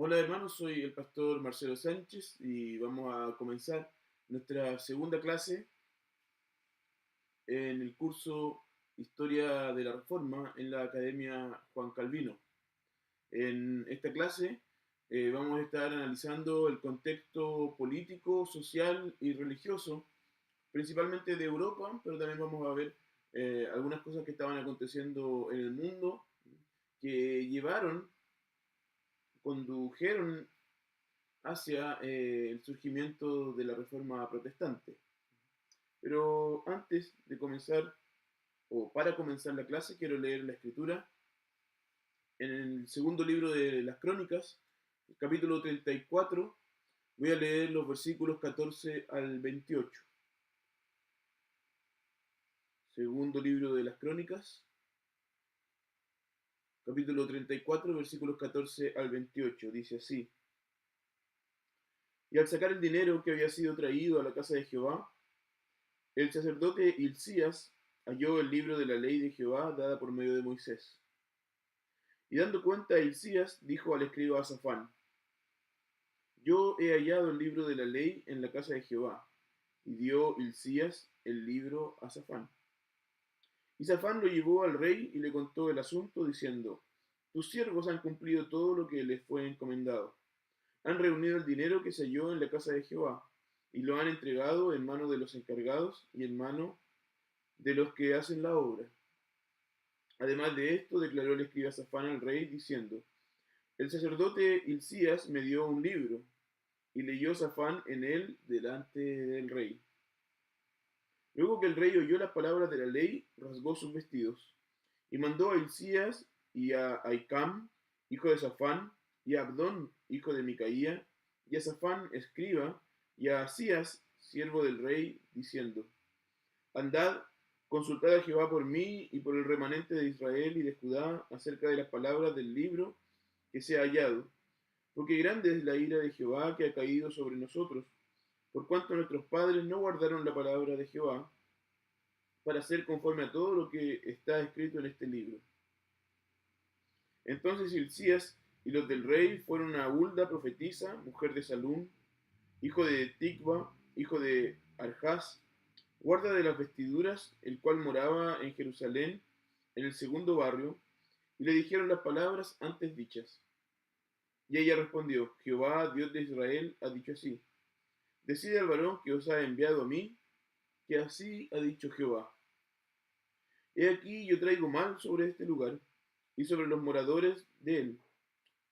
Hola hermanos, soy el pastor Marcelo Sánchez y vamos a comenzar nuestra segunda clase en el curso Historia de la Reforma en la Academia Juan Calvino. En esta clase vamos a estar analizando el contexto político, social y religioso, principalmente de Europa, pero también vamos a ver algunas cosas que estaban aconteciendo en el mundo que condujeron hacia el surgimiento de la Reforma Protestante. Pero antes de comenzar, o para comenzar la clase, quiero leer la escritura en el segundo libro de las Crónicas, el capítulo 34. Voy a leer los versículos 14 al 28. Segundo libro de las Crónicas, capítulo 34, versículos 14 al 28. Dice así: Y al sacar el dinero que había sido traído a la casa de Jehová, el sacerdote Hilcías halló el libro de la ley de Jehová dada por medio de Moisés. Y dando cuenta a Hilcías, dijo al escriba Safán: Yo he hallado el libro de la ley en la casa de Jehová. Y dio Hilcías el libro a Safán. Y Safán lo llevó al rey y le contó el asunto, diciendo: Tus siervos han cumplido todo lo que les fue encomendado. Han reunido el dinero que se halló en la casa de Jehová, y lo han entregado en mano de los encargados y en mano de los que hacen la obra. Además de esto, declaró el escriba Safán al rey, diciendo: El sacerdote Hilcías me dio un libro, y leyó Safán en él delante del rey. Luego que el rey oyó las palabras de la ley, rasgó sus vestidos, y mandó a Hilcías y a Ahicam, hijo de Safán, y a Abdón, hijo de Micaía, y a Safán, escriba, y a Asías, siervo del rey, diciendo: Andad, consultad a Jehová por mí y por el remanente de Israel y de Judá acerca de las palabras del libro que se ha hallado, porque grande es la ira de Jehová que ha caído sobre nosotros, por cuanto nuestros padres no guardaron la palabra de Jehová, para hacer conforme a todo lo que está escrito en este libro. Entonces Hilcías y los del rey fueron a Hulda profetisa, mujer de Salún, hijo de Ticva, hijo de Arjas, guarda de las vestiduras, el cual moraba en Jerusalén, en el segundo barrio, y le dijeron las palabras antes dichas. Y ella respondió: Jehová, Dios de Israel, ha dicho así: Decide al varón que os ha enviado a mí, que así ha dicho Jehová. He aquí yo traigo mal sobre este lugar y sobre los moradores de él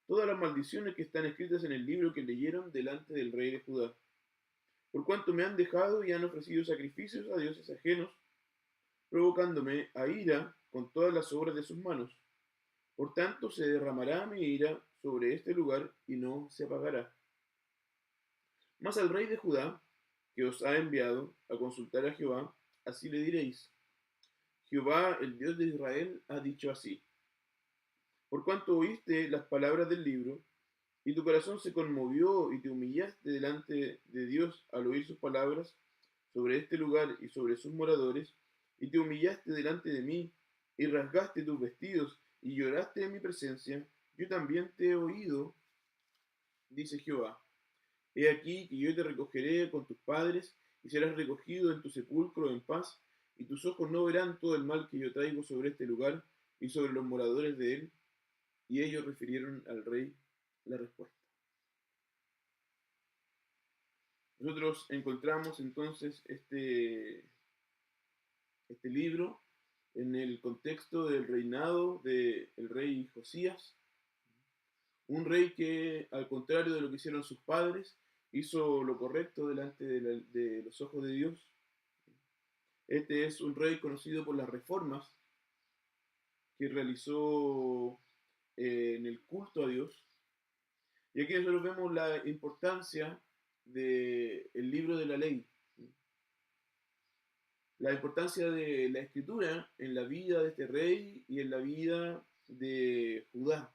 todas las maldiciones que están escritas en el libro que leyeron delante del rey de Judá, por cuanto me han dejado y han ofrecido sacrificios a dioses ajenos, provocándome a ira con todas las obras de sus manos. Por tanto se derramará mi ira sobre este lugar y no se apagará. Mas al rey de Judá, que os ha enviado a consultar a Jehová, así le diréis: Jehová, el Dios de Israel, ha dicho así: Por cuanto oíste las palabras del libro, y tu corazón se conmovió y te humillaste delante de Dios al oír sus palabras sobre este lugar y sobre sus moradores, y te humillaste delante de mí, y rasgaste tus vestidos, y lloraste en mi presencia, yo también te he oído, dice Jehová. He aquí que yo te recogeré con tus padres, y serás recogido en tu sepulcro en paz, y tus ojos no verán todo el mal que yo traigo sobre este lugar y sobre los moradores de él. Y ellos refirieron al rey la respuesta. Nosotros encontramos entonces este libro en el contexto del reinado del rey Josías, un rey que, al contrario de lo que hicieron sus padres, hizo lo correcto delante de los ojos de Dios. Este es un rey conocido por las reformas que realizó en el culto a Dios. Y aquí nosotros vemos la importancia del libro de la ley, la importancia de la escritura en la vida de este rey y en la vida de Judá.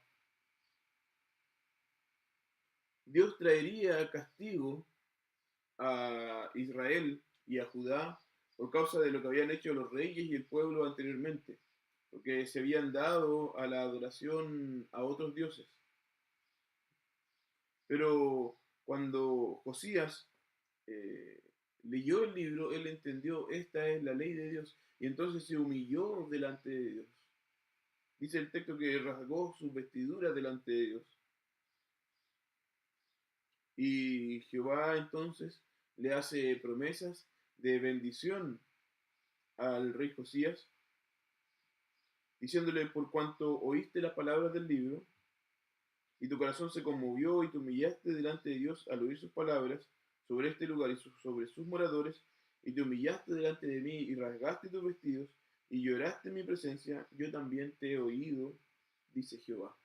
Dios traería castigo a Israel y a Judá por causa de lo que habían hecho los reyes y el pueblo anteriormente, porque se habían dado a la adoración a otros dioses. Pero cuando Josías eh, leyó el libro, él entendió, esta es la ley de Dios, y entonces se humilló delante de Dios. Dice el texto que rasgó sus vestiduras delante de Dios. Y Jehová entonces le hace promesas de bendición al rey Josías, diciéndole: por cuanto oíste las palabras del libro, y tu corazón se conmovió y te humillaste delante de Dios al oír sus palabras sobre este lugar y sobre sus moradores, y te humillaste delante de mí y rasgaste tus vestidos y lloraste en mi presencia, yo también te he oído, dice Jehová.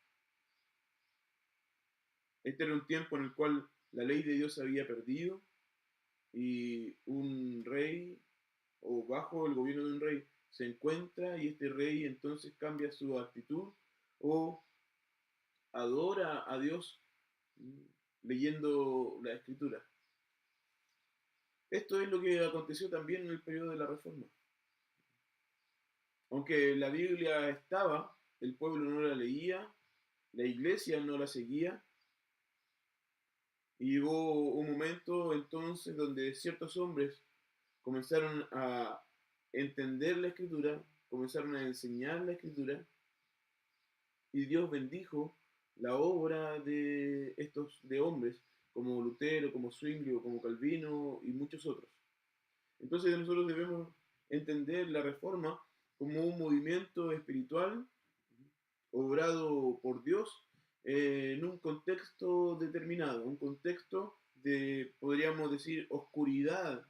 Este era un tiempo en el cual la ley de Dios se había perdido y un rey, o bajo el gobierno de un rey, se encuentra y este rey entonces cambia su actitud o adora a Dios leyendo la escritura. Esto es lo que aconteció también en el periodo de la Reforma. Aunque la Biblia estaba, el pueblo no la leía, la iglesia no la seguía, y hubo un momento entonces donde ciertos hombres comenzaron a entender la escritura, comenzaron a enseñar la escritura, y Dios bendijo la obra de estos de hombres, como Lutero, como Zwinglio, como Calvino y muchos otros. Entonces nosotros debemos entender la reforma como un movimiento espiritual obrado por Dios en un contexto determinado, un contexto de, podríamos decir, oscuridad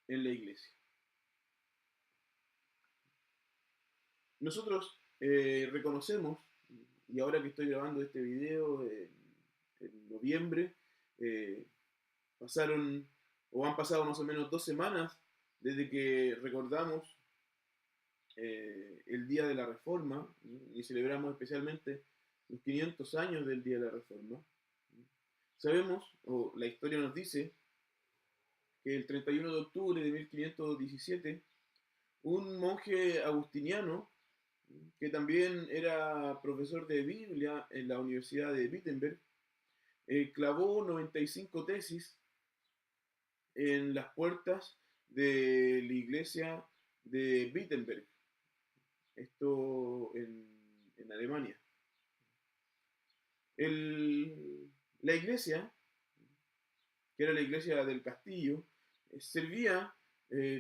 en la iglesia. Nosotros reconocemos, y ahora que estoy grabando este video en noviembre, eh, pasaron o han pasado más o menos 2 semanas desde que recordamos el Día de la Reforma y celebramos especialmente los 500 años del Día de la Reforma. Sabemos, o la historia nos dice, que el 31 de octubre de 1517, un monje agustiniano, que también era profesor de Biblia en la Universidad de Wittenberg, clavó 95 tesis en las puertas de la iglesia de Wittenberg, esto en Alemania. La iglesia, que era la iglesia del castillo, servía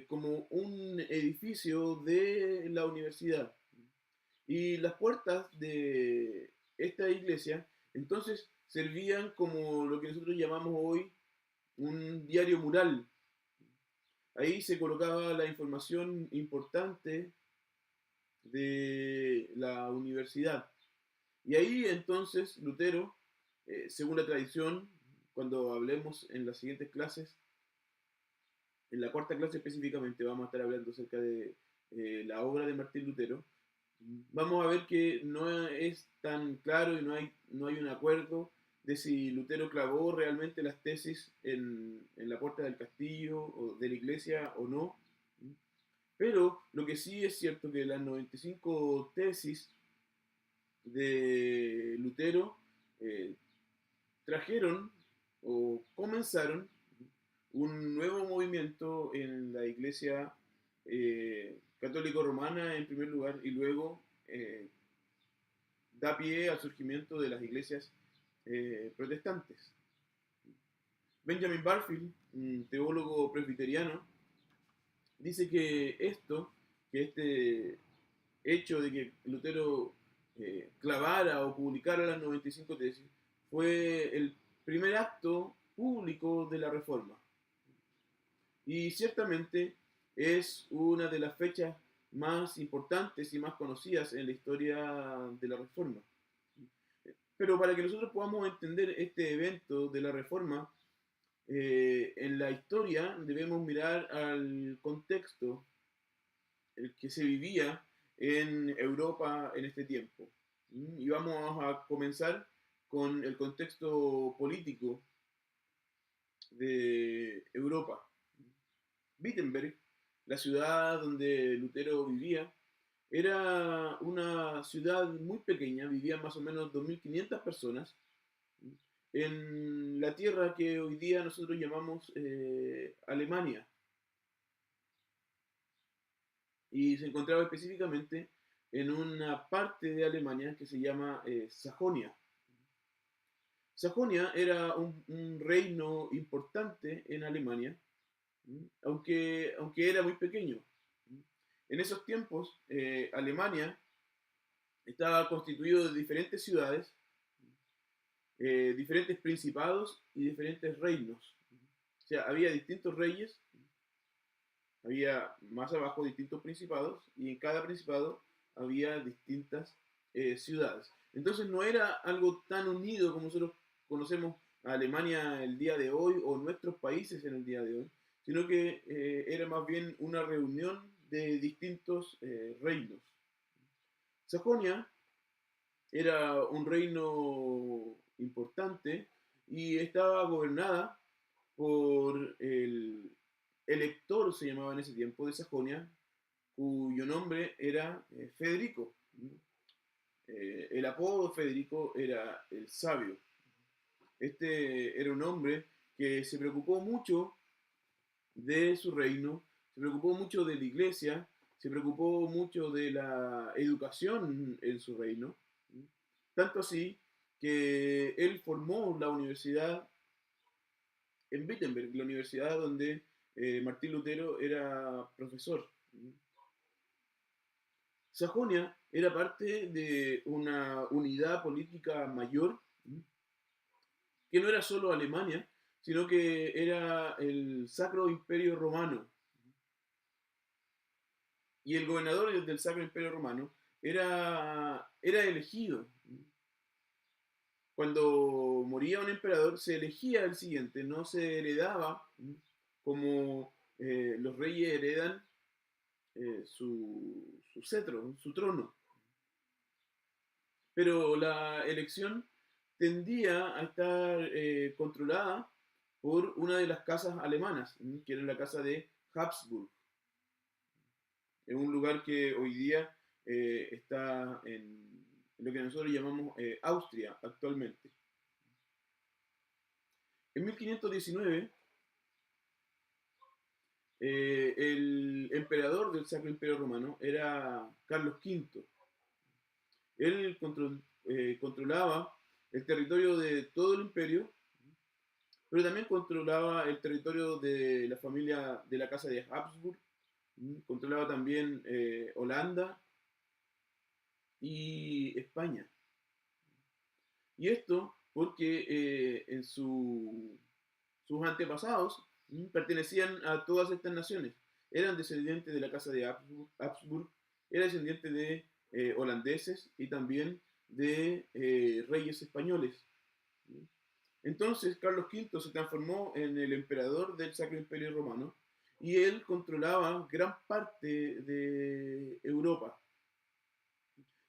como un edificio de la universidad. Y las puertas de esta iglesia entonces servían como lo que nosotros llamamos hoy un diario mural. Ahí se colocaba la información importante de la universidad. Y ahí entonces Lutero, según la tradición, cuando hablemos en las siguientes clases, en la cuarta clase específicamente vamos a estar hablando acerca de la obra de Martín Lutero, vamos a ver que no es tan claro y no hay un acuerdo de si Lutero clavó realmente las tesis en la puerta del castillo o de la iglesia o no. Pero lo que sí es cierto que las 95 tesis de Lutero eh, trajeron o comenzaron un nuevo movimiento en la iglesia católico romana en primer lugar y luego da pie al surgimiento de las iglesias protestantes. Benjamin Barfield, un teólogo presbiteriano, dice que este hecho de que Lutero clavara o publicara las 95 tesis fue el primer acto público de la Reforma. Y ciertamente es una de las fechas más importantes y más conocidas en la historia de la Reforma. Pero para que nosotros podamos entender este evento de la Reforma, en la historia debemos mirar al contexto el que se vivía en Europa en este tiempo. Y vamos a comenzar con el contexto político de Europa. Wittenberg, la ciudad donde Lutero vivía, era una ciudad muy pequeña, vivían más o menos 2.500 personas, en la tierra que hoy día nosotros llamamos Alemania, y se encontraba específicamente en una parte de Alemania que se llama Sajonia. Sajonia era un reino importante en Alemania, aunque era muy pequeño. En esos tiempos, Alemania estaba constituido de diferentes ciudades, diferentes principados y diferentes reinos. O sea, había distintos reyes, había más abajo distintos principados, y en cada principado había distintas ciudades. Entonces no era algo tan unido como nosotros conocemos a Alemania el día de hoy o nuestros países en el día de hoy, sino que era más bien una reunión de distintos reinos. Sajonia era un reino importante y estaba gobernada por el elector, se llamaba en ese tiempo, de Sajonia, cuyo nombre era Federico. El apodo de Federico era el sabio. Este era un hombre que se preocupó mucho de su reino, se preocupó mucho de la iglesia, se preocupó mucho de la educación en su reino, tanto así que él formó la universidad en Wittenberg, la universidad donde Martín Lutero era profesor. Sajonia era parte de una unidad política mayor, que no era solo Alemania, sino que era el Sacro Imperio Romano. Y el gobernador del Sacro Imperio Romano era elegido. Cuando moría un emperador, se elegía el siguiente, no se heredaba como los reyes heredan su cetro, su trono. Pero la elección tendía a estar controlada por una de las casas alemanas, que era la casa de Habsburg, en un lugar que hoy día está en lo que nosotros llamamos Austria actualmente. En 1519, el emperador del Sacro Imperio Romano era Carlos V. Él controlaba el territorio de todo el imperio, pero también controlaba el territorio de la familia de la casa de Habsburg, controlaba también Holanda y España. Y esto porque sus antepasados pertenecían a todas estas naciones. Eran descendientes de la casa de Habsburg, eran descendientes de holandeses y también de reyes españoles. Entonces Carlos V se transformó en el emperador del Sacro Imperio Romano y él controlaba gran parte de Europa.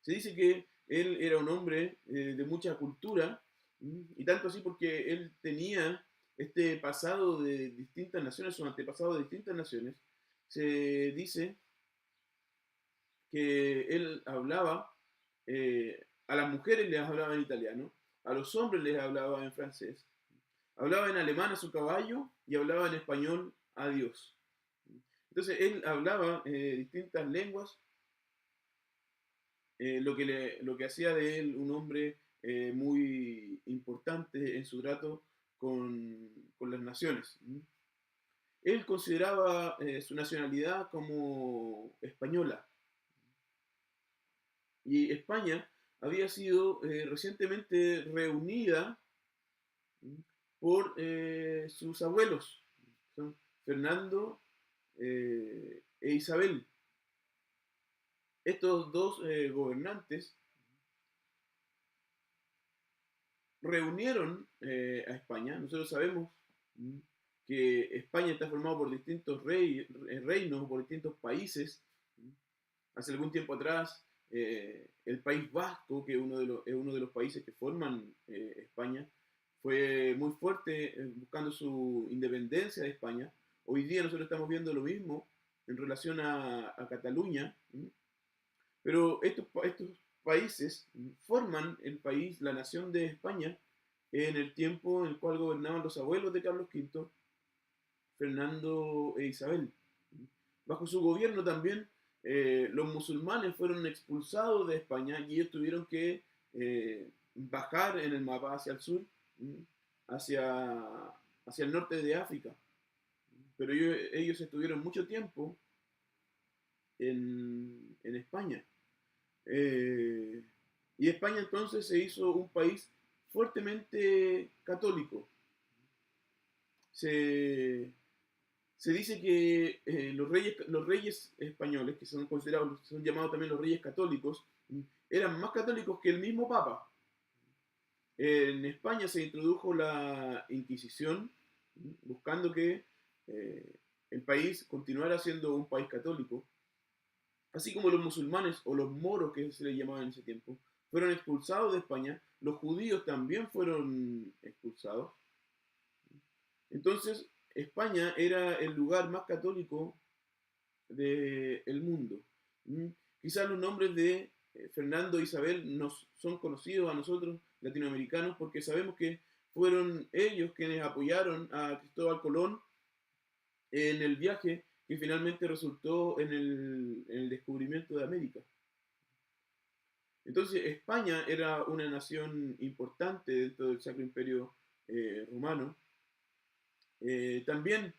Se dice que él era un hombre de mucha cultura, y tanto así porque él tenía este pasado de distintas naciones, su antepasado de distintas naciones. Se dice que él hablaba, a las mujeres les hablaba en italiano, a los hombres les hablaba en francés, hablaba en alemán a su caballo y hablaba en español a Dios. Entonces él hablaba distintas lenguas, lo que hacía de él un hombre muy importante en su trato con las naciones. Él consideraba su nacionalidad como española, y España había sido recientemente reunida por sus abuelos, son Fernando e Isabel. Estos dos gobernantes reunieron a España. Nosotros sabemos que España está formado por distintos reinos, por distintos países. Hace algún tiempo atrás, el País Vasco, que es uno de los países que forman España, fue muy fuerte buscando su independencia de España. Hoy día nosotros estamos viendo lo mismo en relación a Cataluña, pero estos países forman el país, la nación de España, en el tiempo en el cual gobernaban los abuelos de Carlos V, Fernando e Isabel. Bajo su gobierno también los musulmanes fueron expulsados de España y ellos tuvieron que bajar en el mapa hacia el sur, hacia, hacia el norte de África. Pero ellos estuvieron mucho tiempo en España. Eh, y España entonces se hizo un país fuertemente católico. Se, se dice que los reyes españoles, que son considerados, son llamados también los reyes católicos, eran más católicos que el mismo Papa. En España se introdujo la Inquisición, buscando que eh, el país continuara siendo un país católico, así como los musulmanes o los moros, que se les llamaba en ese tiempo, fueron expulsados de España, los judíos también fueron expulsados. Entonces, España era el lugar más católico del mundo. ¿Mm? Quizás los nombres de Fernando e Isabel nos son conocidos a nosotros, latinoamericanos, porque sabemos que fueron ellos quienes apoyaron a Cristóbal Colón en el viaje que finalmente resultó en el descubrimiento de América. Entonces, España era una nación importante dentro del Sacro Imperio Romano. También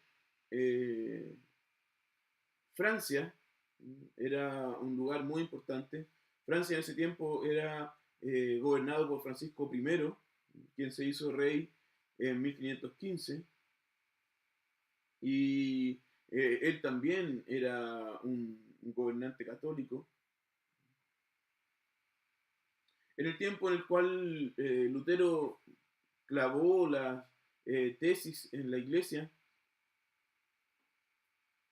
eh, Francia era un lugar muy importante. Francia en ese tiempo era gobernado por Francisco I, quien se hizo rey en 1515, y él también era un gobernante católico. En el tiempo en el cual Lutero clavó las tesis en la iglesia,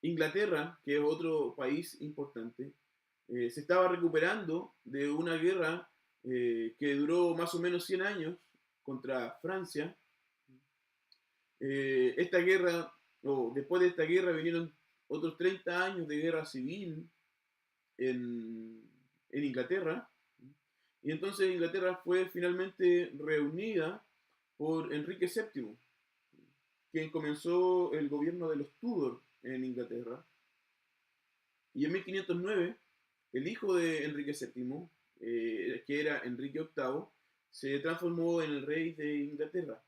Inglaterra, que es otro país importante, se estaba recuperando de una guerra que duró más o menos 100 años contra Francia. Esta guerra, o después de esta guerra, vinieron otros 30 años de guerra civil en Inglaterra. Y entonces Inglaterra fue finalmente reunida por Enrique VII, quien comenzó el gobierno de los Tudor en Inglaterra. Y en 1509, el hijo de Enrique VII, que era Enrique VIII, se transformó en el rey de Inglaterra.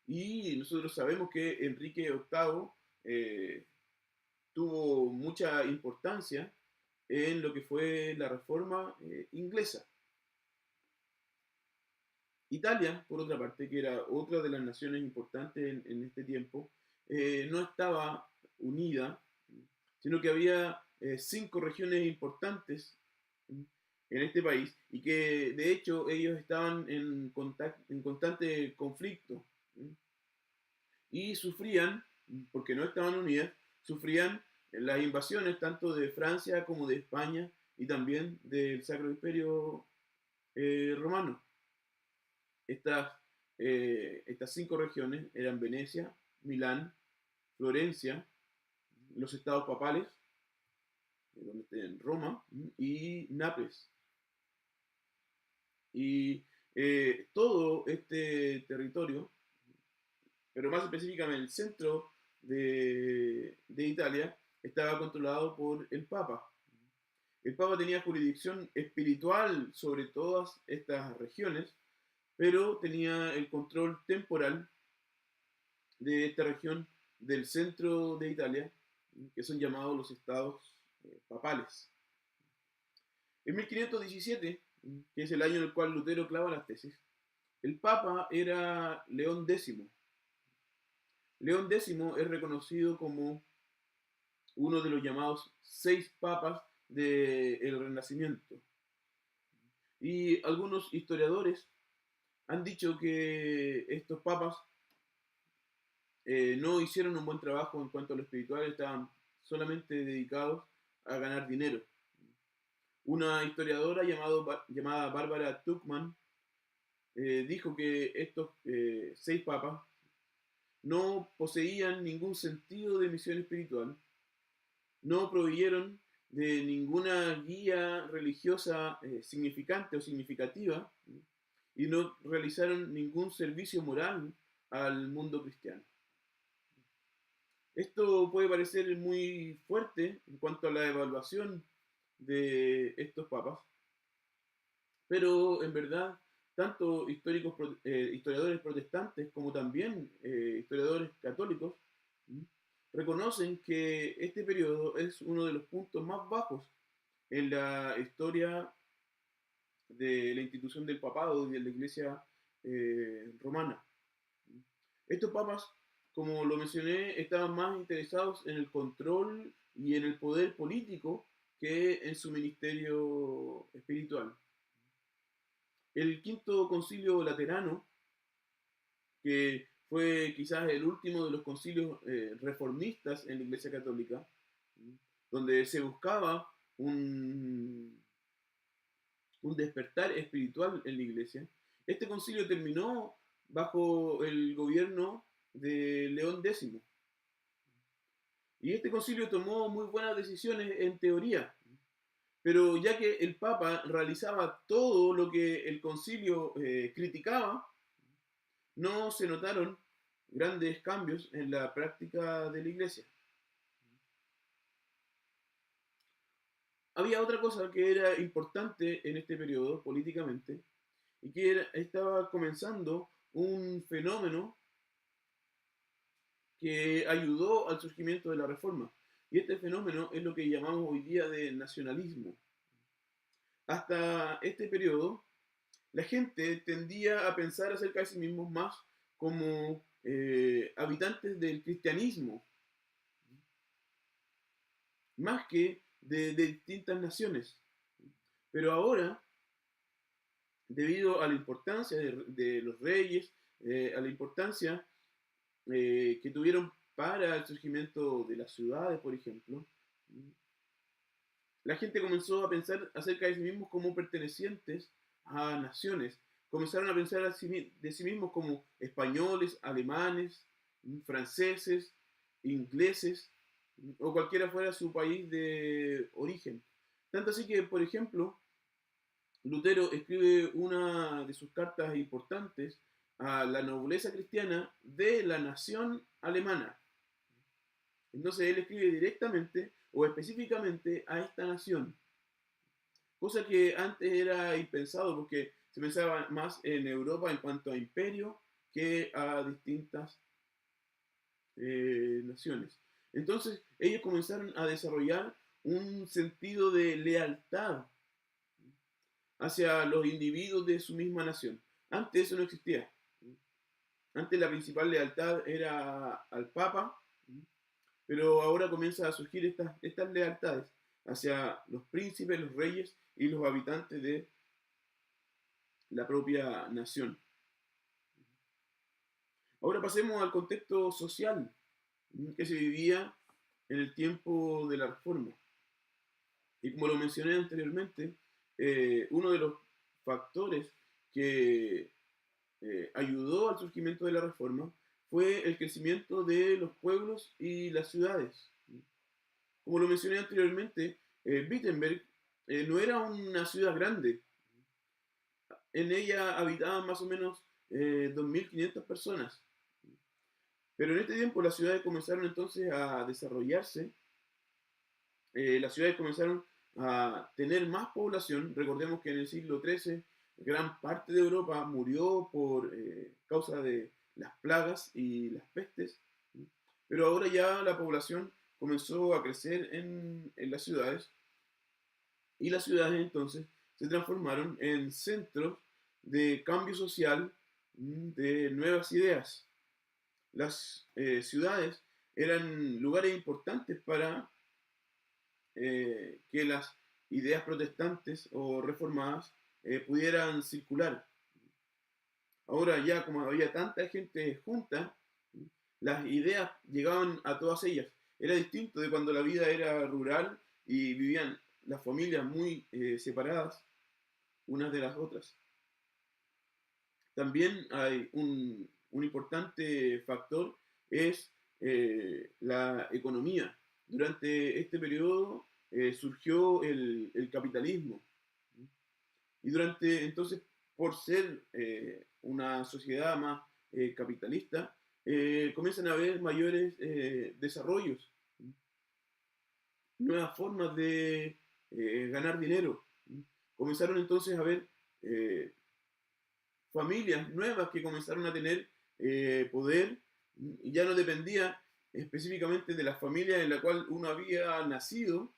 Y nosotros sabemos que Enrique VIII tuvo mucha importancia en lo que fue la reforma inglesa. Italia, por otra parte, que era otra de las naciones importantes en este tiempo, no estaba unida, sino que había 5 regiones importantes en este país y que de hecho ellos estaban en constante conflicto y sufrían, porque no estaban unidas, sufrían las invasiones tanto de Francia como de España y también del Sacro Imperio Romano. Estas 5 regiones eran Venecia, Milán, Florencia, los estados papales, donde está en Roma, y Nápoles. Y todo este territorio, pero más específicamente el centro de Italia, estaba controlado por el Papa. El Papa tenía jurisdicción espiritual sobre todas estas regiones, pero tenía el control temporal de esta región del centro de Italia, que son llamados los estados papales. En 1517, que es el año en el cual Lutero clava las tesis, el Papa era León X. León X es reconocido como uno de los llamados 6 papas del Renacimiento. Y algunos historiadores han dicho que estos papas no hicieron un buen trabajo en cuanto a lo espiritual, estaban solamente dedicados a ganar dinero. Una historiadora llamada Bárbara Tuchman dijo que estos 6 papas no poseían ningún sentido de misión espiritual, no proveyeron de ninguna guía religiosa significante o significativa, y no realizaron ningún servicio moral al mundo cristiano. Esto puede parecer muy fuerte en cuanto a la evaluación de estos papas, pero en verdad tanto historiadores protestantes como también historiadores católicos reconocen que este periodo es uno de los puntos más bajos en la historia de la institución del papado y de la iglesia romana. Estos papas, como lo mencioné, estaban más interesados en el control y en el poder político que en su ministerio espiritual. El quinto concilio laterano, que fue quizás el último de los concilios reformistas en la Iglesia Católica, donde se buscaba un despertar espiritual en la Iglesia. Este concilio terminó bajo el gobierno de León X. Y este concilio tomó muy buenas decisiones en teoría, pero ya que el Papa realizaba todo lo que el concilio criticaba, no se notaron grandes cambios en la práctica de la iglesia. Había otra cosa que era importante en este periodo políticamente y que estaba comenzando un fenómeno que ayudó al surgimiento de la reforma. Y este fenómeno es lo que llamamos hoy día de nacionalismo. Hasta este periodo, la gente tendía a pensar acerca de sí mismos más como habitantes del cristianismo, más que de distintas naciones. Pero ahora, debido a la importancia de los reyes, a la importancia que tuvieron para el surgimiento de las ciudades, por ejemplo, la gente comenzó a pensar acerca de sí mismos como pertenecientes a naciones. Comenzaron a pensar de sí mismos como españoles, alemanes, franceses, ingleses, o cualquiera fuera su país de origen. Tanto así que, por ejemplo, Lutero escribe una de sus cartas importantes a la nobleza cristiana de la nación alemana. Entonces él escribe directamente o específicamente a esta nación, cosa que antes era impensado porque se pensaba más en Europa en cuanto a imperio que a distintas naciones. Entonces ellos comenzaron a desarrollar un sentido de lealtad hacia los individuos de su misma nación. Antes eso no existía. Antes la principal lealtad era al Papa, pero ahora comienzan a surgir estas lealtades hacia los príncipes, los reyes y los habitantes de la propia nación. Ahora pasemos al contexto social que se vivía en el tiempo de la Reforma. Y como lo mencioné anteriormente, uno de los factores que ayudó al surgimiento de la Reforma fue el crecimiento de los pueblos y las ciudades. Como lo mencioné anteriormente, Wittenberg no era una ciudad grande. En ella habitaban más o menos 2.500 personas. Pero en este tiempo las ciudades comenzaron entonces a desarrollarse, las ciudades comenzaron a tener más población. Recordemos que en el siglo XIII gran parte de Europa murió por causa de las plagas y las pestes, pero ahora ya la población comenzó a crecer en las ciudades y las ciudades entonces se transformaron en centros de cambio social, de nuevas ideas. Las ciudades eran lugares importantes para que las ideas protestantes o reformadas pudieran circular. Ahora ya como había tanta gente junta, las ideas llegaban a todas ellas. Era distinto de cuando la vida era rural y vivían las familias muy separadas unas de las otras. También hay un importante factor, es la economía. Durante este periodo surgió el capitalismo. Y durante entonces por ser una sociedad más capitalista, comienzan a haber mayores desarrollos, nuevas formas de ganar dinero. Comenzaron entonces a haber eh, familias nuevas que comenzaron a tener poder y ya no dependía específicamente de la familia en la cual uno había nacido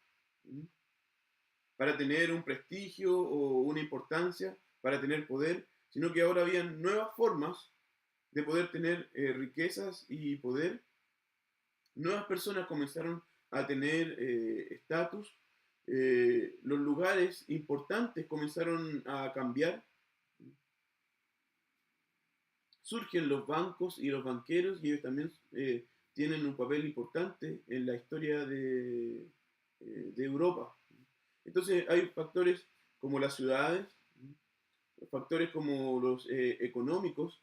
para tener un prestigio o una importancia, para tener poder, sino que ahora había nuevas formas de poder tener riquezas y poder. Nuevas personas comenzaron a tener estatus, los lugares importantes comenzaron a cambiar, surgen los bancos y los banqueros y ellos también tienen un papel importante en la historia de Europa. Entonces hay factores como las ciudades, factores como los económicos,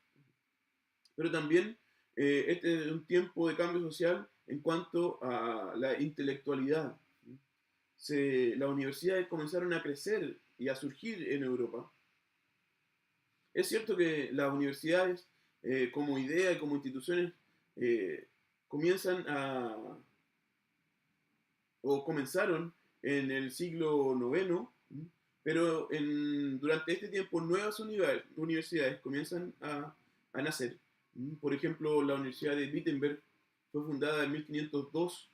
pero también este es un tiempo de cambio social en cuanto a la intelectualidad. Las universidades comenzaron a crecer y a surgir en Europa. Es cierto que las universidades como idea y como instituciones eh, comienzan a, o comenzaron en el siglo noveno, pero durante este tiempo nuevas universidades comienzan a nacer. Por ejemplo, la Universidad de Wittenberg fue fundada en 1502,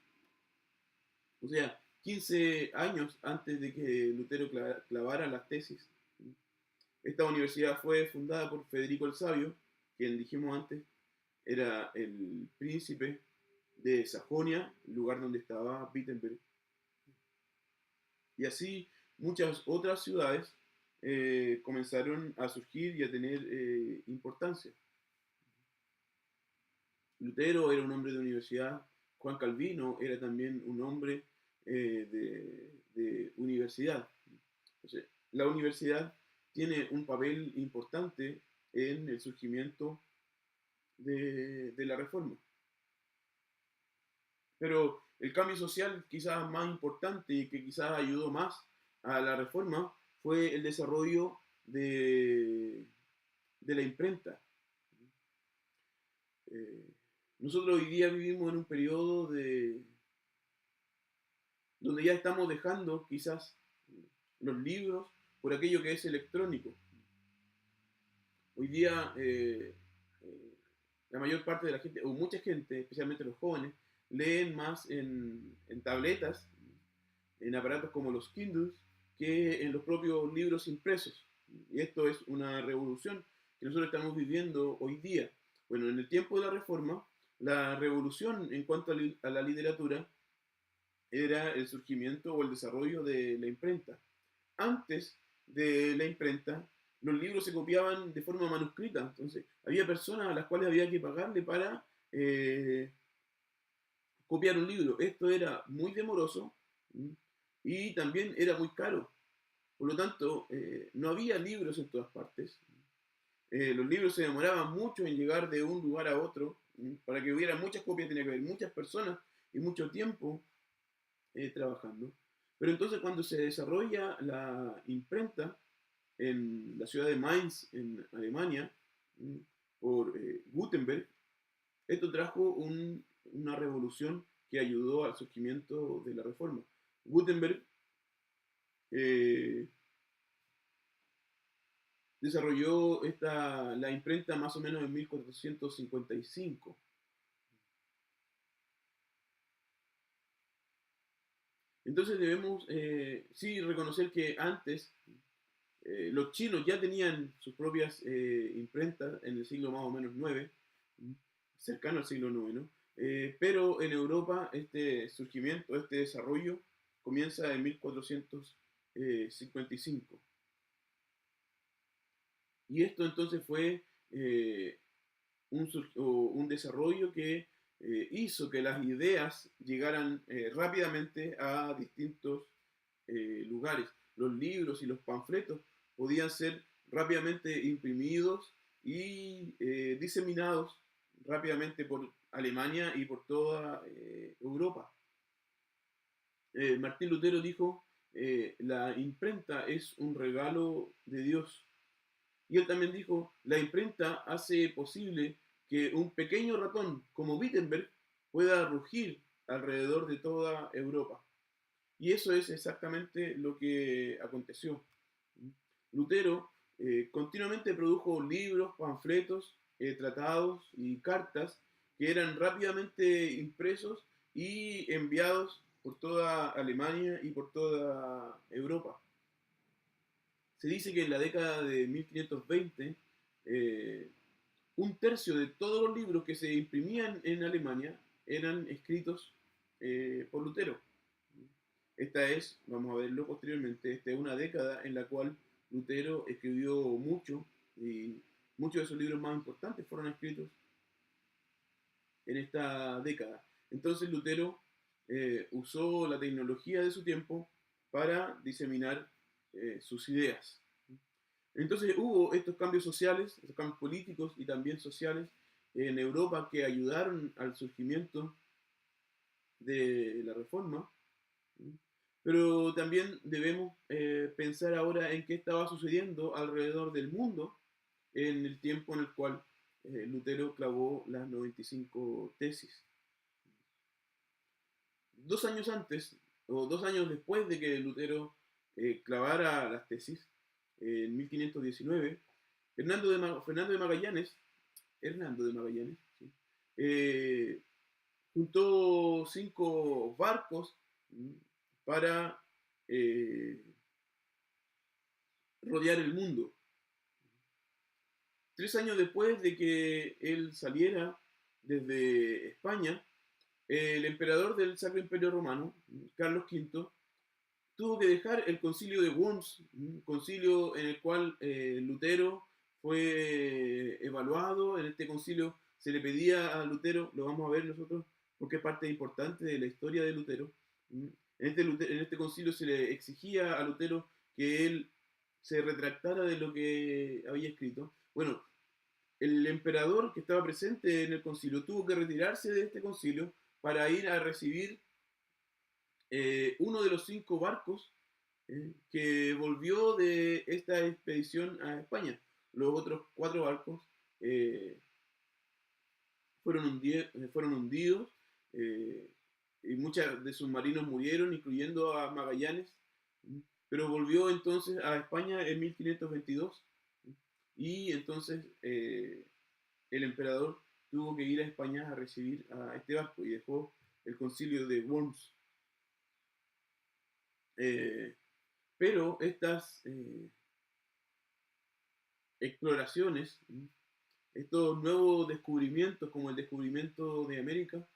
o sea, 15 años antes de que Lutero clavara las tesis. Esta universidad fue fundada por Federico el Sabio, quien dijimos antes era el príncipe de Sajonia, el lugar donde estaba Wittenberg. Y así muchas otras ciudades comenzaron a surgir y a tener importancia. Lutero era un hombre de universidad, Juan Calvino era también un hombre de universidad. Entonces, la universidad tiene un papel importante en el surgimiento de la reforma. Pero el cambio social quizás más importante y que quizás ayudó más a la reforma fue el desarrollo de la imprenta. Eh, Nosotros hoy día vivimos en un periodo donde ya estamos dejando quizás los libros por aquello que es electrónico. Hoy día la mayor parte de la gente, o mucha gente, especialmente los jóvenes, leen más en tabletas, en aparatos como los Kindles, que en los propios libros impresos. Y esto es una revolución que nosotros estamos viviendo hoy día. Bueno, en el tiempo de la Reforma, la revolución en cuanto a la literatura era el surgimiento o el desarrollo de la imprenta. Antes de la imprenta, los libros se copiaban de forma manuscrita. Entonces, había personas a las cuales había que pagarle para copiar un libro. Esto era muy demoroso y también era muy caro. Por lo tanto, no había libros en todas partes. Los libros se demoraban mucho en llegar de un lugar a otro. Para que hubiera muchas copias tenía que haber muchas personas y mucho tiempo trabajando. Pero entonces cuando se desarrolla la imprenta en la ciudad de Mainz, en Alemania, por Gutenberg, esto trajo una revolución que ayudó al surgimiento de la reforma. Gutenberg eh, desarrolló la imprenta más o menos en 1455. Entonces debemos sí reconocer que antes los chinos ya tenían sus propias imprentas en el siglo más o menos 9, cercano al siglo noveno, pero en Europa este surgimiento, este desarrollo comienza en 1455. Y esto entonces fue un desarrollo que hizo que las ideas llegaran rápidamente a distintos lugares. Los libros y los panfletos podían ser rápidamente imprimidos y diseminados rápidamente por Alemania y por toda Europa. Martín Lutero dijo, la imprenta es un regalo de Dios. Y él también dijo, la imprenta hace posible que un pequeño ratón como Wittenberg pueda rugir alrededor de toda Europa. Y eso es exactamente lo que aconteció. Lutero continuamente produjo libros, panfletos, tratados y cartas que eran rápidamente impresos y enviados por toda Alemania y por toda Europa. Se dice que en la década de 1520, eh, un tercio de todos los libros que se imprimían en Alemania eran escritos por Lutero. Esta es, vamos a verlo posteriormente, esta es una década en la cual Lutero escribió mucho y muchos de sus libros más importantes fueron escritos en esta década. Entonces Lutero usó la tecnología de su tiempo para diseminar sus ideas. Entonces hubo estos cambios sociales, estos cambios políticos y también sociales en Europa que ayudaron al surgimiento de la reforma, pero también debemos pensar ahora en qué estaba sucediendo alrededor del mundo en el tiempo en el cual Lutero clavó las 95 tesis. 2 años antes, o 2 años después de que Lutero clavara las tesis, en 1519, Fernando de Magallanes, Hernando de Magallanes, ¿sí? eh, juntó 5 barcos para eh, rodear el mundo. 3 años después de que él saliera desde España, el emperador del Sacro Imperio Romano, Carlos V, tuvo que dejar el concilio de Worms, un concilio en el cual Lutero fue evaluado. En este concilio se le pedía a Lutero, lo vamos a ver nosotros porque es parte importante de la historia de Lutero. En este concilio se le exigía a Lutero que él se retractara de lo que había escrito. Bueno, el emperador que estaba presente en el concilio tuvo que retirarse de este concilio para ir a recibir uno de los 5 barcos que volvió de esta expedición a España. Los otros 4 barcos eh, fueron hundidos y muchos de sus marinos murieron, incluyendo a Magallanes, pero volvió entonces a España en 1522 y entonces el emperador tuvo que ir a España a recibir a este barco y dejó el concilio de Worms. Eh, pero estas exploraciones, estos nuevos descubrimientos como el descubrimiento de América,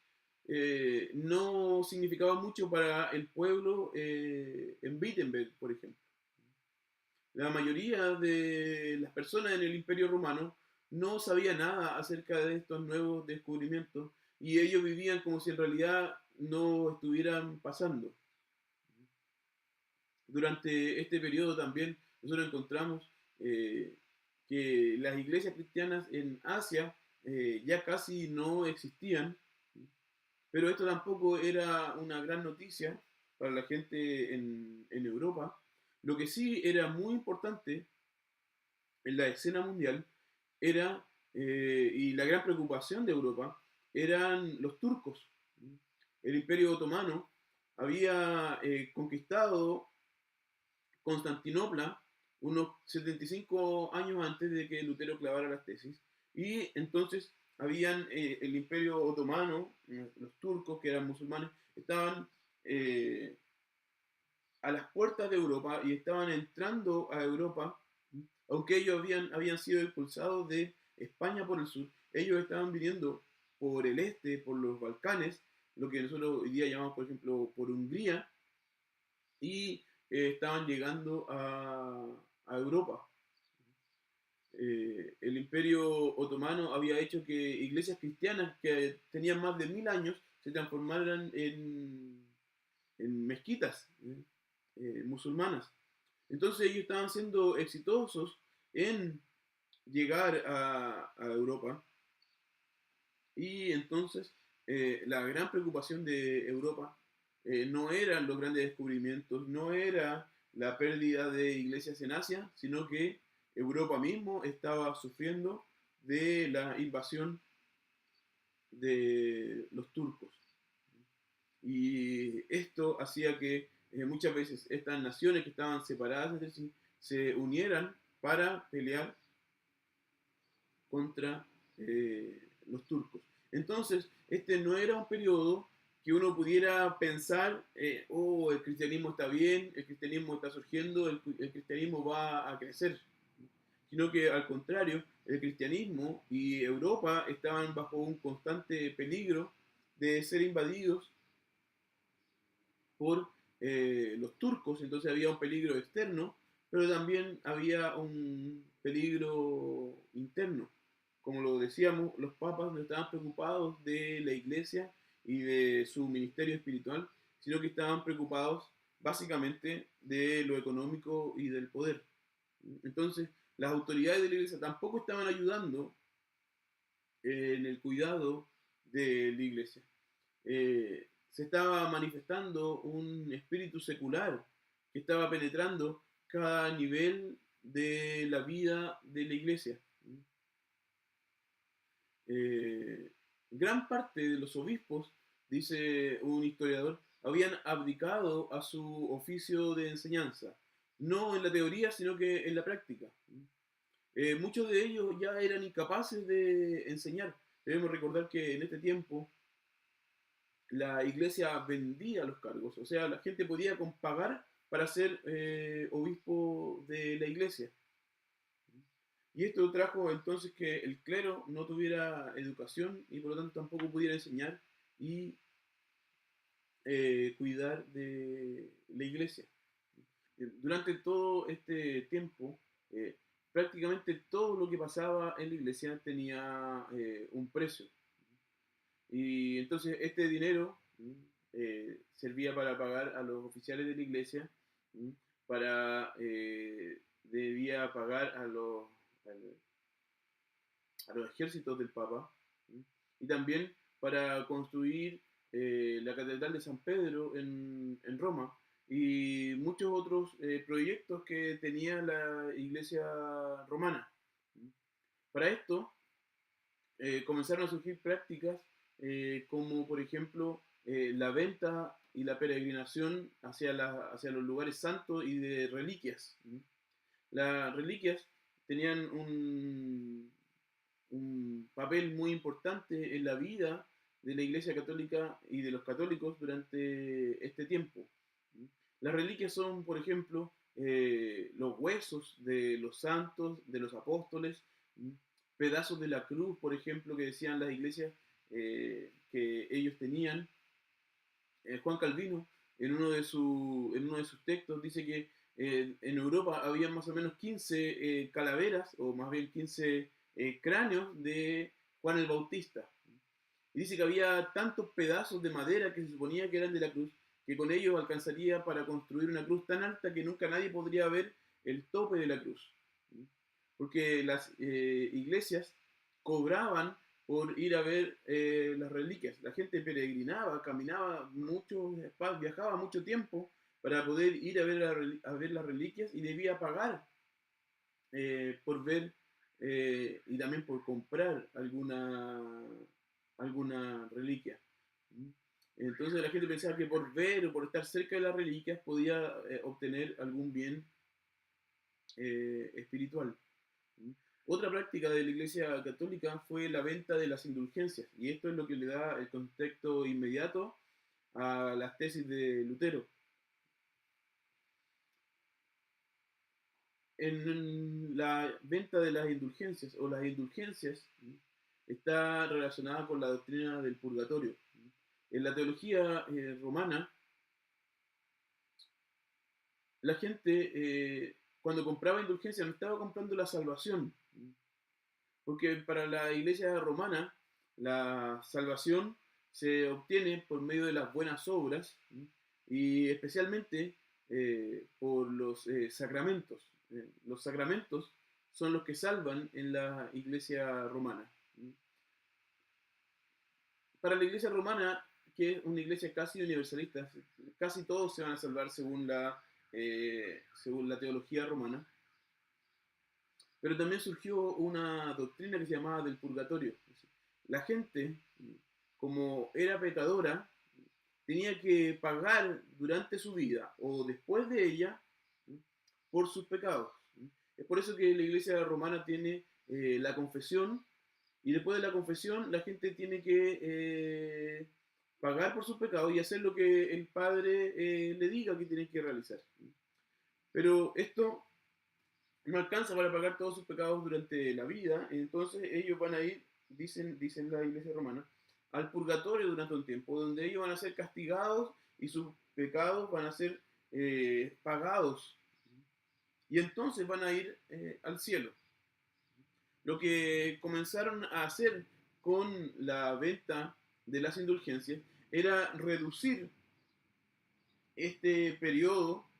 no significaban mucho para el pueblo en Wittenberg, por ejemplo. La mayoría de las personas en el Imperio Romano no sabía nada acerca de estos nuevos descubrimientos y ellos vivían como si en realidad no estuvieran pasando. Durante este periodo también nosotros encontramos que las iglesias cristianas en Asia ya casi no existían, pero esto tampoco era una gran noticia para la gente en Europa. Lo que sí era muy importante en la escena mundial era, y la gran preocupación de Europa, eran los turcos. El Imperio Otomano había conquistado Constantinopla unos 75 años antes de que Lutero clavara las tesis. Y entonces habían el Imperio Otomano, los turcos que eran musulmanes, estaban a las puertas de Europa y estaban entrando a Europa, aunque ellos habían sido expulsados de España por el sur, ellos estaban viniendo por el este, por los Balcanes, lo que nosotros hoy día llamamos, por ejemplo, por Hungría, y estaban llegando a Europa. El Imperio Otomano había hecho que iglesias cristianas que tenían más de 1000 años se transformaran en mezquitas musulmanas. Entonces ellos estaban siendo exitosos en llegar a Europa y entonces la gran preocupación de Europa no eran los grandes descubrimientos, no era la pérdida de iglesias en Asia, sino que Europa mismo estaba sufriendo de la invasión de los turcos. Y esto hacía que muchas veces estas naciones que estaban separadas entre sí se unieran para pelear contra los turcos. Entonces, este no era un periodo que uno pudiera pensar, oh, el cristianismo está bien, el cristianismo está surgiendo, el cristianismo va a crecer, sino que al contrario, el cristianismo y Europa estaban bajo un constante peligro de ser invadidos por los turcos, entonces había un peligro externo, pero también había un peligro interno. Como lo decíamos, los papas no estaban preocupados de la iglesia y de su ministerio espiritual, sino que estaban preocupados básicamente de lo económico y del poder. Entonces, las autoridades de la iglesia tampoco estaban ayudando en el cuidado de la iglesia. Se estaba manifestando un espíritu secular que estaba penetrando cada nivel de la vida de la iglesia. Eh, Gran parte de los obispos, dice un historiador, habían abdicado a su oficio de enseñanza, no en la teoría, sino que en la práctica. Muchos de ellos ya eran incapaces de enseñar. Debemos recordar que en este tiempo la iglesia vendía los cargos, o sea, la gente podía pagar para ser obispo de la iglesia. Y esto trajo entonces que el clero no tuviera educación y por lo tanto tampoco pudiera enseñar y cuidar de la iglesia. Durante todo este tiempo, eh, prácticamente todo lo que pasaba en la iglesia tenía un precio. Y entonces este dinero servía para pagar a los oficiales de la iglesia, para debía pagar a los ejércitos del Papa, y también para construir la Catedral de San Pedro en Roma y muchos otros proyectos que tenía la iglesia romana. Para esto comenzaron a surgir prácticas como por ejemplo la venta y la peregrinación hacia los lugares santos y de reliquias. Las reliquias tenían un papel muy importante en la vida de la Iglesia Católica y de los católicos durante este tiempo. Las reliquias son, por ejemplo, los huesos de los santos, de los apóstoles, pedazos de la cruz, por ejemplo, que decían las iglesias que ellos tenían. Juan Calvino, en uno de sus textos, dice que en Europa había más o menos 15 calaveras, o más bien 15 cráneos de Juan el Bautista. Y dice que había tantos pedazos de madera que se suponía que eran de la cruz, que con ellos alcanzaría para construir una cruz tan alta que nunca nadie podría ver el tope de la cruz. Porque las iglesias cobraban por ir a ver las reliquias. La gente peregrinaba, caminaba mucho, viajaba mucho tiempo para poder ir a ver las reliquias y debía pagar por ver y también por comprar alguna reliquia. Entonces la gente pensaba que por ver o por estar cerca de las reliquias podía obtener algún bien espiritual. Otra práctica de la Iglesia Católica fue la venta de las indulgencias, y esto es lo que le da el contexto inmediato a las tesis de Lutero. En la venta de las indulgencias o las indulgencias está relacionada con la doctrina del purgatorio. En la teología romana, la gente cuando compraba indulgencias no estaba comprando la salvación, porque para la iglesia romana la salvación se obtiene por medio de las buenas obras y especialmente por los sacramentos. Los sacramentos son los que salvan en la iglesia romana. Para la iglesia romana, que es una iglesia casi universalista, casi todos se van a salvar según la teología romana. Pero también surgió una doctrina que se llamaba del purgatorio. La gente, como era pecadora, tenía que pagar durante su vida o después de ella por sus pecados. Es por eso que la iglesia romana tiene la confesión, y después de la confesión la gente tiene que pagar por sus pecados y hacer lo que el Padre le diga que tiene que realizar. Pero esto no alcanza para pagar todos sus pecados durante la vida, entonces ellos van a ir, dicen la iglesia romana, al purgatorio durante un tiempo, donde ellos van a ser castigados y sus pecados van a ser pagados. Y entonces van a ir al cielo. Lo que comenzaron a hacer con la venta de las indulgencias era reducir este periodo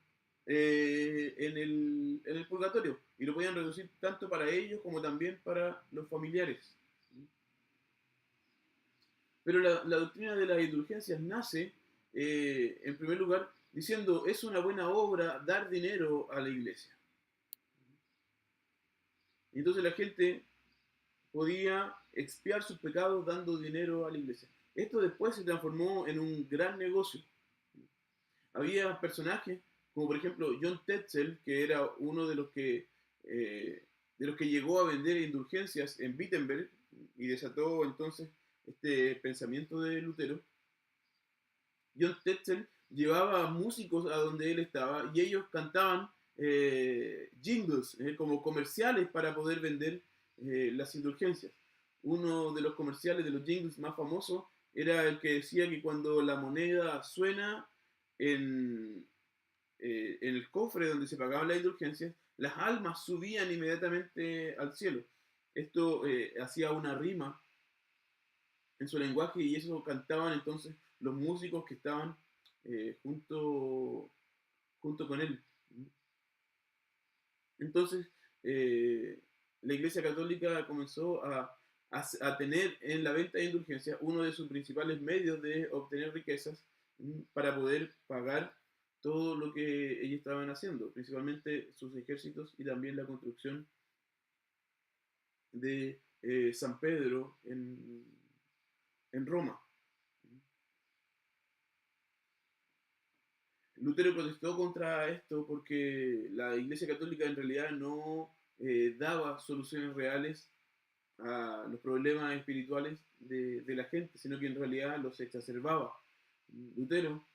en el purgatorio, y lo podían reducir tanto para ellos como también para los familiares. Pero la doctrina de las indulgencias nace, en primer lugar, diciendo es una buena obra dar dinero a la iglesia. Y entonces la gente podía expiar sus pecados dando dinero a la iglesia. Esto después se transformó en un gran negocio. Había personajes como por ejemplo John Tetzel, que era uno de los que llegó a vender indulgencias en Wittenberg y desató entonces este pensamiento de Lutero. John Tetzel llevaba músicos a donde él estaba y ellos cantaban jingles, como comerciales para poder vender las indulgencias. Uno de los comerciales de los jingles más famosos era el que decía que cuando la moneda suena en, en el cofre donde se pagaban las indulgencias, las almas subían inmediatamente al cielo. Esto hacía una rima en su lenguaje y eso cantaban entonces los músicos que estaban junto con él. Entonces, la Iglesia Católica comenzó a tener en la venta de indulgencias uno de sus principales medios de obtener riquezas para poder pagar todo lo que ellos estaban haciendo, principalmente sus ejércitos y también la construcción de San Pedro en Roma. Lutero protestó contra esto porque la Iglesia Católica en realidad no daba soluciones reales a los problemas espirituales de la gente, sino que en realidad los exacerbaba. Lutero,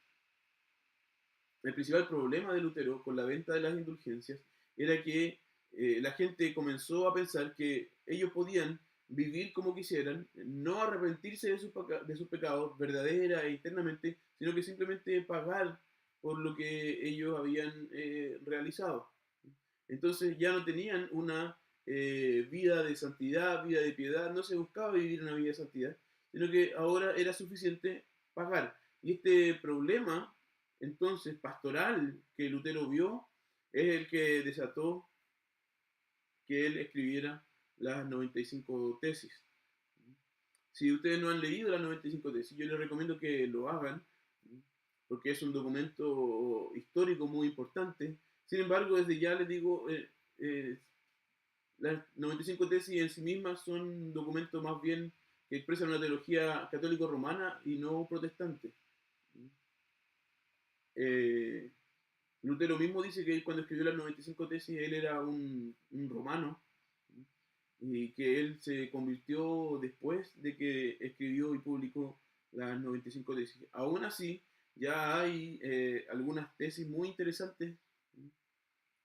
el principal problema de Lutero con la venta de las indulgencias era que la gente comenzó a pensar que ellos podían vivir como quisieran, no arrepentirse de sus pecados verdadera e internamente, sino que simplemente pagar por lo que ellos habían realizado. Entonces ya no tenían una vida de santidad, vida de piedad, no se buscaba vivir una vida de santidad, sino que ahora era suficiente pagar. Y este problema, entonces, pastoral que Lutero vio, es el que desató que él escribiera las 95 tesis. Si ustedes no han leído las 95 tesis, yo les recomiendo que lo hagan, porque es un documento histórico muy importante. Sin embargo, desde ya les digo, las 95 tesis en sí mismas son un documento más bien que expresan una teología católico-romana y no protestante. Eh, Lutero mismo dice que cuando escribió las 95 tesis él era un romano y que él se convirtió después de que escribió y publicó las 95 tesis. Aún así, ya hay algunas tesis muy interesantes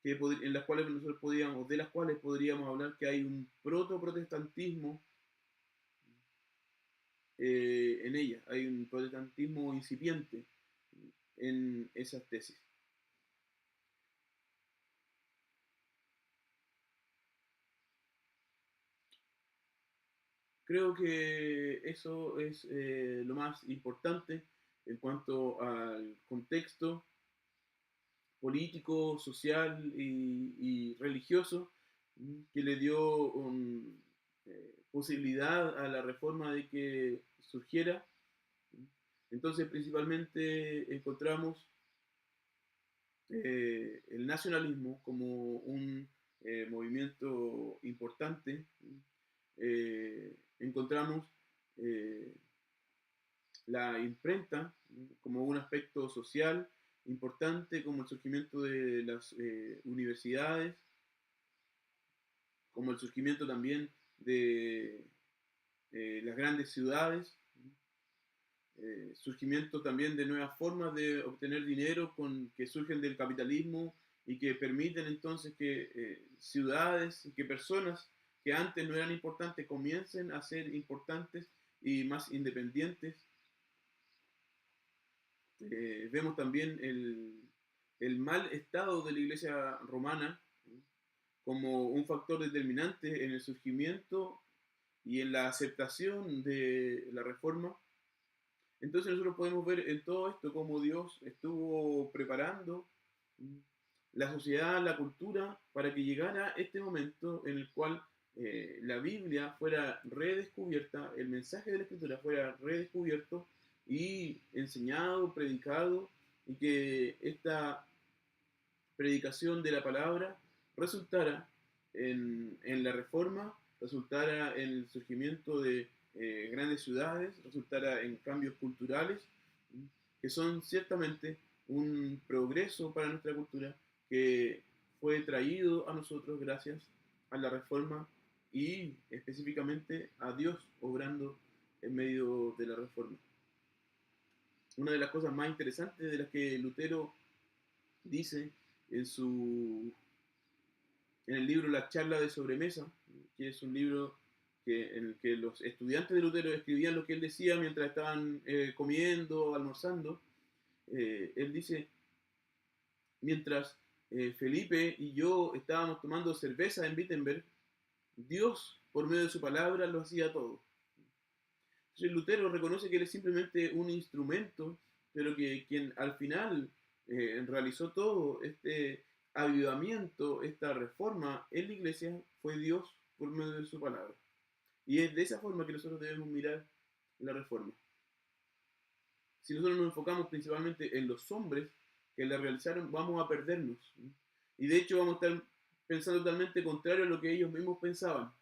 en las cuales nosotros podríamos, de las cuales podríamos hablar que hay un proto-protestantismo en ella, hay un protestantismo incipiente en esas tesis. Creo que eso es lo más importante en cuanto al contexto político, social y religioso que le dio posibilidad a la reforma de que surgiera. Entonces, principalmente encontramos el nacionalismo como un movimiento importante, encontramos la imprenta como un aspecto social importante, como el surgimiento de las universidades, como el surgimiento también de las grandes ciudades, surgimiento también de nuevas formas de obtener dinero que surgen del capitalismo y que permiten entonces que ciudades y que personas que antes no eran importantes comiencen a ser importantes y más independientes. Vemos también el mal estado de la iglesia romana como un factor determinante en el surgimiento y en la aceptación de la reforma. Entonces nosotros podemos ver en todo esto cómo Dios estuvo preparando la sociedad, la cultura, para que llegara este momento en el cual la Biblia fuera redescubierta, el mensaje de la Escritura fuera redescubierto y enseñado, predicado, y que esta predicación de la palabra resultara en la reforma, resultara en el surgimiento de grandes ciudades, resultara en cambios culturales, que son ciertamente un progreso para nuestra cultura que fue traído a nosotros gracias a la reforma y específicamente a Dios obrando en medio de la reforma. Una de las cosas más interesantes de las que Lutero dice en en el libro La charla de sobremesa, que es un libro en el que los estudiantes de Lutero escribían lo que él decía mientras estaban comiendo, almorzando. Él dice, mientras Felipe y yo estábamos tomando cerveza en Wittenberg, Dios, por medio de su palabra, lo hacía todo. Entonces Lutero reconoce que él es simplemente un instrumento, pero que quien al final realizó todo este avivamiento, esta reforma en la iglesia, fue Dios por medio de su palabra. Y es de esa forma que nosotros debemos mirar la reforma. Si nosotros nos enfocamos principalmente en los hombres que la realizaron, vamos a perdernos. Y de hecho vamos a estar pensando totalmente contrario a lo que ellos mismos pensaban.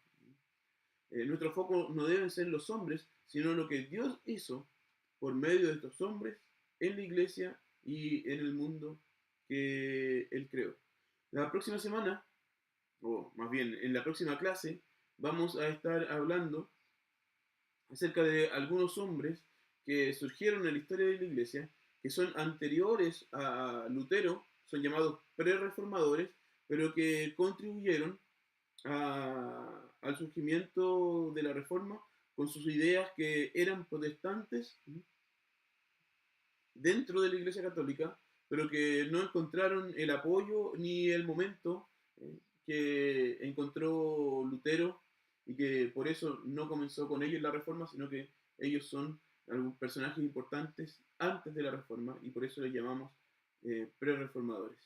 Nuestro foco no deben ser los hombres, sino lo que Dios hizo por medio de estos hombres en la iglesia y en el mundo que Él creó. La próxima semana, o más bien en la próxima clase, vamos a estar hablando acerca de algunos hombres que surgieron en la historia de la iglesia, que son anteriores a Lutero, son llamados pre-reformadores, pero que contribuyeron al surgimiento de la reforma con sus ideas que eran protestantes dentro de la Iglesia Católica, pero que no encontraron el apoyo ni el momento que encontró Lutero y que por eso no comenzó con ellos la reforma, sino que ellos son algunos personajes importantes antes de la reforma y por eso les llamamos pre-reformadores.